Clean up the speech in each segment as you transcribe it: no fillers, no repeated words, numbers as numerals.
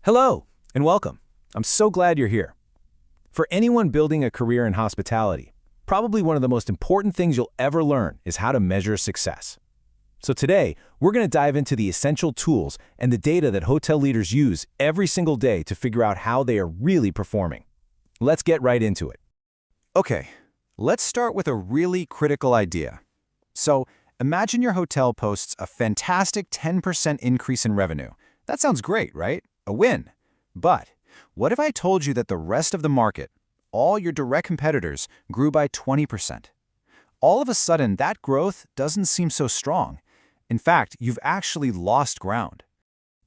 Hello, and welcome. I'm so glad you're here. For anyone building a career in hospitality, probably one of the most important things you'll ever learn is how to measure success. So today, we're going to dive into the essential tools and the data that hotel leaders use every single day to figure out how they are really performing. Let's get right into it. Okay, let's start with a really critical idea. So, imagine your hotel posts a fantastic 10% increase in revenue. That sounds great, right? A win. But what if I told you that the rest of the market, all your direct competitors, grew by 20%? All of a sudden, that growth doesn't seem so strong. In fact, you've actually lost ground.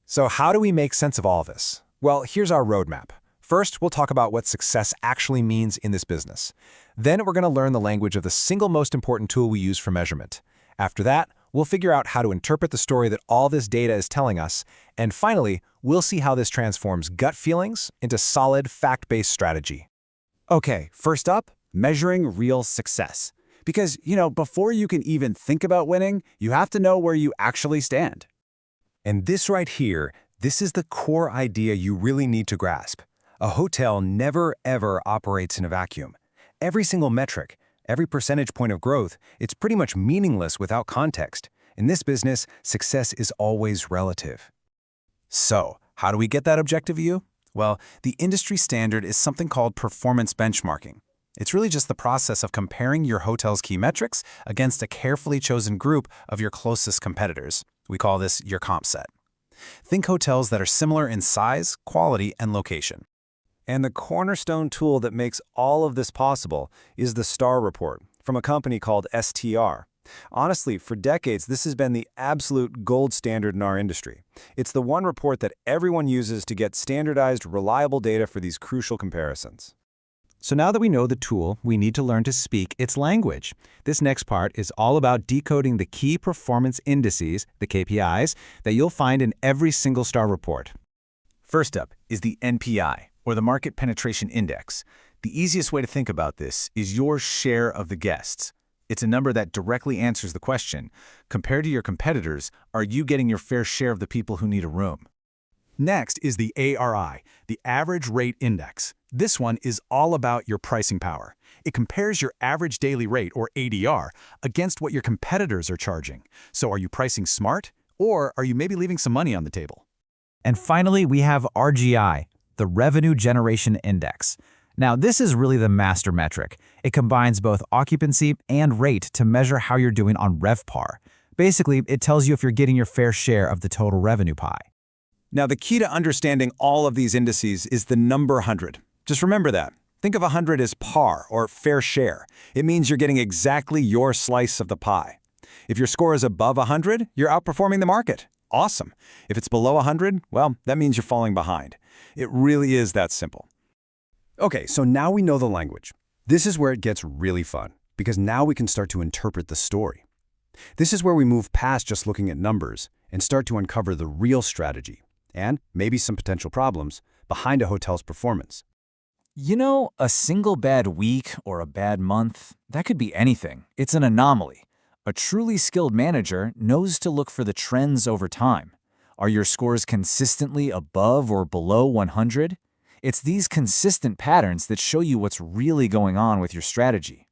So how do we make sense of all this? Well, here's our roadmap. First, we'll talk about what success actually means in this business. Then we're going to learn the language of the single most important tool we use for measurement. After that, we'll figure out how to interpret the story that all this data is telling us. And finally, we'll see how this transforms gut feelings into solid, fact-based strategy. Okay, first up, measuring real success. Because, before you can even think about winning, you have to know where you actually stand. And this right here, this is the core idea you really need to grasp. A hotel never, ever operates in a vacuum. Every single metric, every percentage point of growth, it's pretty much meaningless without context. In this business, success is always relative. So, how do we get that objective view? Well, the industry standard is something called performance benchmarking. It's really just the process of comparing your hotel's key metrics against a carefully chosen group of your closest competitors. We call this your comp set. Think hotels that are similar in size, quality, and location. And the cornerstone tool that makes all of this possible is the STAR report from a company called STR. Honestly, for decades, this has been the absolute gold standard in our industry. It's the one report that everyone uses to get standardized, reliable data for these crucial comparisons. So now that we know the tool, we need to learn to speak its language. This next part is all about decoding the key performance indices, the KPIs, that you'll find in every single STAR report. First up is the NPI, or the Market Penetration Index. The easiest way to think about this is your share of the guests. It's a number that directly answers the question, compared to your competitors, are you getting your fair share of the people who need a room? Next is the ARI, the Average Rate Index. This one is all about your pricing power. It compares your average daily rate, or ADR, against what your competitors are charging. So are you pricing smart, or are you maybe leaving some money on the table? And finally, we have RGI, the Revenue Generation Index. Now, this is really the master metric. It combines both occupancy and rate to measure how you're doing on RevPAR. Basically, it tells you if you're getting your fair share of the total revenue pie. Now, the key to understanding all of these indices is the number 100. Just remember that. Think of 100 as par, or fair share. It means you're getting exactly your slice of the pie. If your score is above 100, you're outperforming the market. Awesome. If it's below 100, well, that means you're falling behind. It really is that simple. Okay, so now we know the language. This is where it gets really fun, because now we can start to interpret the story. This is where we move past just looking at numbers and start to uncover the real strategy, and maybe some potential problems, behind a hotel's performance. A single bad week or a bad month, that could be anything. It's an anomaly. A truly skilled manager knows to look for the trends over time. Are your scores consistently above or below 100? It's these consistent patterns that show you what's really going on with your strategy.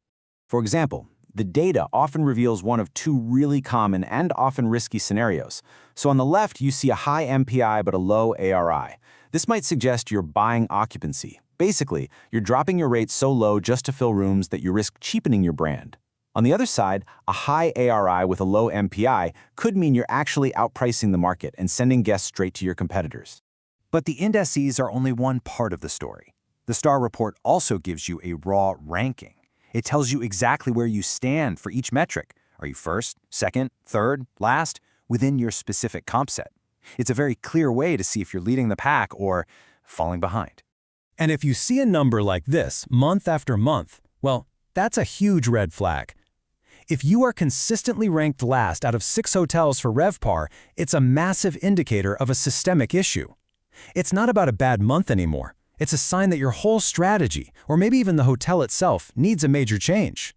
For example, the data often reveals one of two really common and often risky scenarios. So on the left, you see a high MPI but a low ARI. This might suggest you're buying occupancy. Basically, you're dropping your rates so low just to fill rooms that you risk cheapening your brand. On the other side, a high ARI with a low MPI could mean you're actually outpricing the market and sending guests straight to your competitors. But the indices are only one part of the story. The STAR report also gives you a raw ranking. It tells you exactly where you stand for each metric. Are you first, second, third, last, within your specific comp set? It's a very clear way to see if you're leading the pack or falling behind. And if you see a number like this, month after month, well, that's a huge red flag. If you are consistently ranked last out of 6 hotels for RevPAR, it's a massive indicator of a systemic issue. It's not about a bad month anymore. It's a sign that your whole strategy, or maybe even the hotel itself, needs a major change.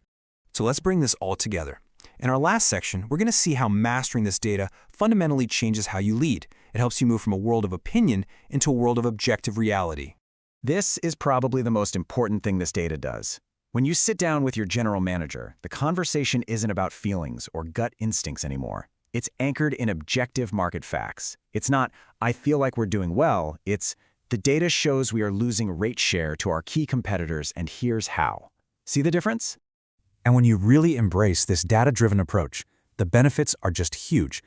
So let's bring this all together. In our last section, we're going to see how mastering this data fundamentally changes how you lead. It helps you move from a world of opinion into a world of objective reality. This is probably the most important thing this data does. When you sit down with your general manager, the conversation isn't about feelings or gut instincts anymore. It's anchored in objective market facts. It's not, I feel like we're doing well, it's, the data shows we are losing rate share to our key competitors and here's how. See the difference? And when you really embrace this data-driven approach, the benefits are just huge.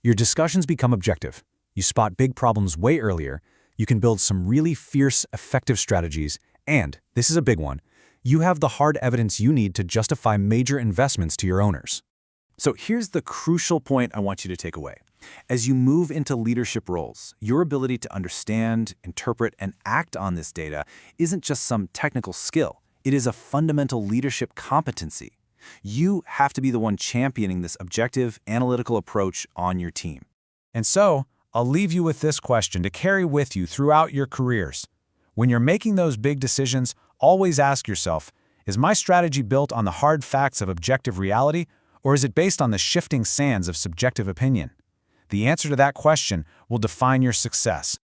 Your discussions become objective. You spot big problems way earlier. You can build some really fierce, effective strategies. And, this is a big one, you have the hard evidence you need to justify major investments to your owners. So here's the crucial point I want you to take away. As you move into leadership roles, your ability to understand, interpret, and act on this data isn't just some technical skill. It is a fundamental leadership competency. You have to be the one championing this objective, analytical approach on your team. And so, I'll leave you with this question to carry with you throughout your careers. When you're making those big decisions, always ask yourself, is my strategy built on the hard facts of objective reality, or is it based on the shifting sands of subjective opinion? The answer to that question will define your success,